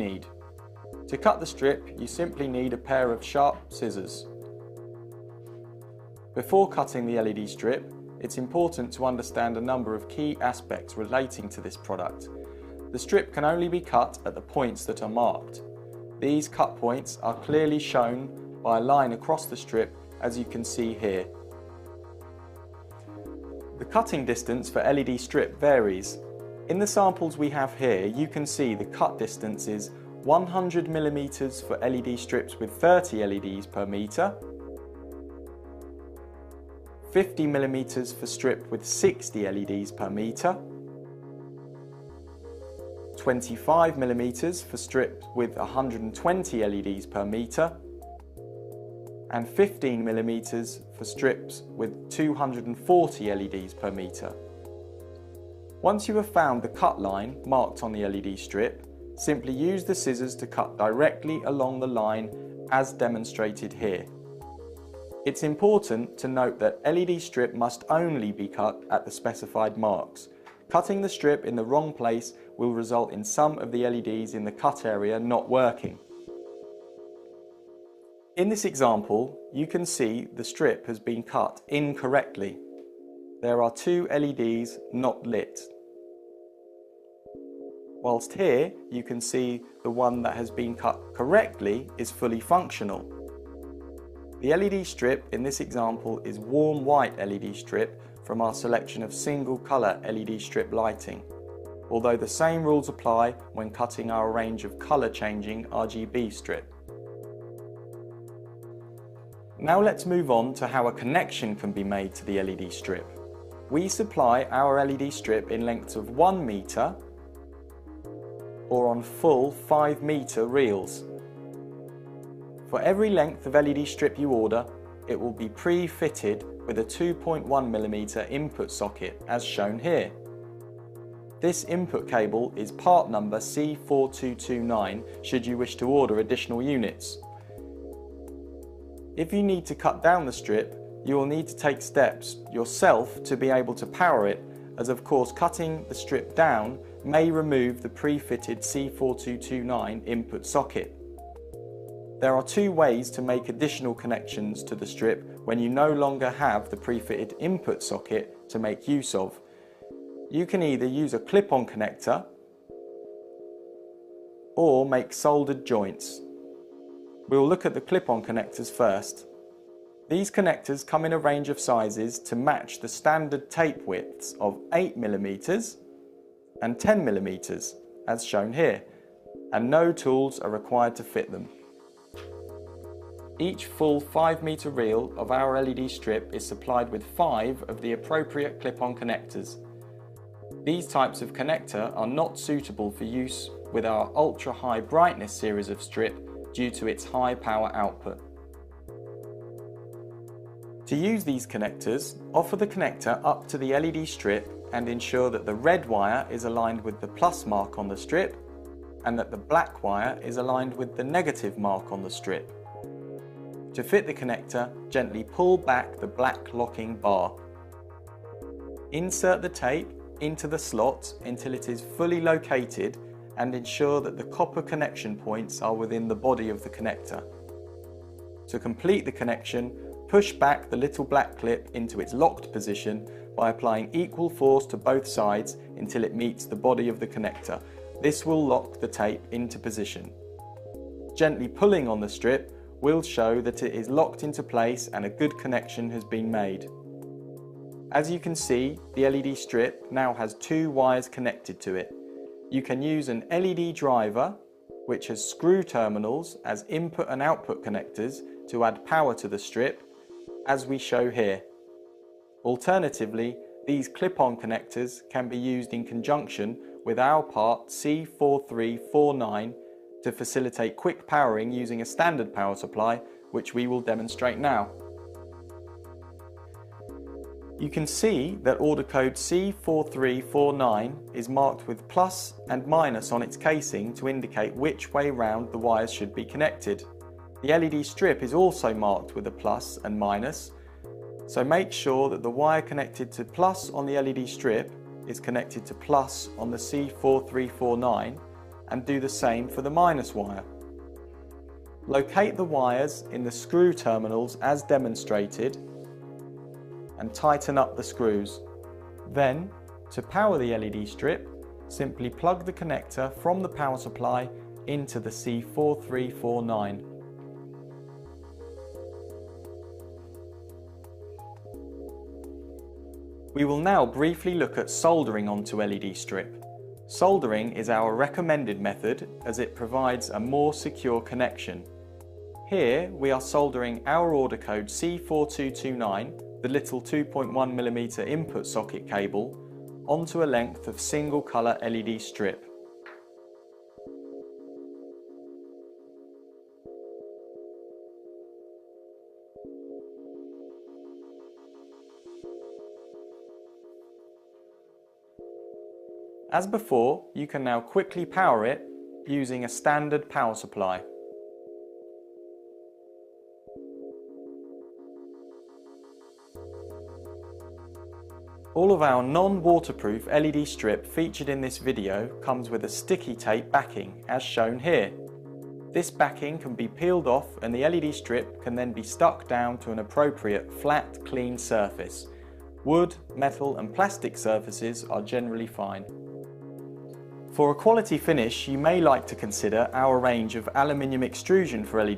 need. To cut the strip, you simply need a pair of sharp scissors. Before cutting the LED strip, it's important to understand a number of key aspects relating to this product. The strip can only be cut at the points that are marked. These cut points are clearly shown by a line across the strip, as you can see here. The cutting distance for LED strip varies. In the samples we have here, you can see the cut distance is 100 mm for LED strips with 30 LEDs per metre, 50 mm for strip with 60 LEDs per metre, 25 mm for strip with 120 LEDs per metre, and 15 mm for strips with 240 LEDs per metre. Once you have found the cut line marked on the LED strip, simply use the scissors to cut directly along the line as demonstrated here. It's important to note that LED strip must only be cut at the specified marks. Cutting the strip in the wrong place will result in some of the LEDs in the cut area not working. In this example, you can see the strip has been cut incorrectly. There are two LEDs not lit. Whilst here, you can see the one that has been cut correctly is fully functional. The LED strip in this example is warm white LED strip from our selection of single colour LED strip lighting, although the same rules apply when cutting our range of colour changing RGB strip. Now let's move on to how a connection can be made to the LED strip. We supply our LED strip in lengths of 1 metre or on full 5 metre reels. For every length of LED strip you order, it will be pre-fitted with a 2.1mm input socket as shown here. This input cable is part number C4229 should you wish to order additional units. If you need to cut down the strip, you will need to take steps yourself to be able to power it, as of course cutting the strip down may remove the pre-fitted C4229 input socket. There are two ways to make additional connections to the strip when you no longer have the pre-fitted input socket to make use of. You can either use a clip-on connector or make soldered joints. We'll look at the clip-on connectors first. These connectors come in a range of sizes to match the standard tape widths of 8mm and 10mm as shown here, and no tools are required to fit them. Each full 5 metre reel of our LED strip is supplied with 5 of the appropriate clip-on connectors. These types of connector are not suitable for use with our ultra high brightness series of strip due to its high power output. To use these connectors, offer the connector up to the LED strip and ensure that the red wire is aligned with the plus mark on the strip and that the black wire is aligned with the negative mark on the strip. To fit the connector, gently pull back the black locking bar. Insert the tape into the slot until it is fully located and ensure that the copper connection points are within the body of the connector. To complete the connection, push back the little black clip into its locked position by applying equal force to both sides until it meets the body of the connector. This will lock the tape into position. Gently pulling on the strip will show that it is locked into place and a good connection has been made. As you can see, the LED strip now has 2 wires connected to it. You can use an LED driver, which has screw terminals as input and output connectors to add power to the strip, as we show here. Alternatively, these clip-on connectors can be used in conjunction with our part C4349 to facilitate quick powering using a standard power supply, which we will demonstrate now. You can see that order code C4349 is marked with plus and minus on its casing to indicate which way round the wires should be connected. The LED strip is also marked with a plus and minus, so make sure that the wire connected to plus on the LED strip is connected to plus on the C4349 and do the same for the minus wire. Locate the wires in the screw terminals as demonstrated and tighten up the screws. Then, to power the LED strip, simply plug the connector from the power supply into the C4349. We will now briefly look at soldering onto LED strip. Soldering is our recommended method as it provides a more secure connection. Here we are soldering our order code C4229, the little 2.1mm input socket cable, onto a length of single colour LED strip. As before, you can now quickly power it using a standard power supply. All of our non-waterproof LED strip featured in this video comes with a sticky tape backing, as shown here. This backing can be peeled off and the LED strip can then be stuck down to an appropriate flat, clean surface. Wood, metal and plastic surfaces are generally fine. For a quality finish, you may like to consider our range of aluminium extrusion for LED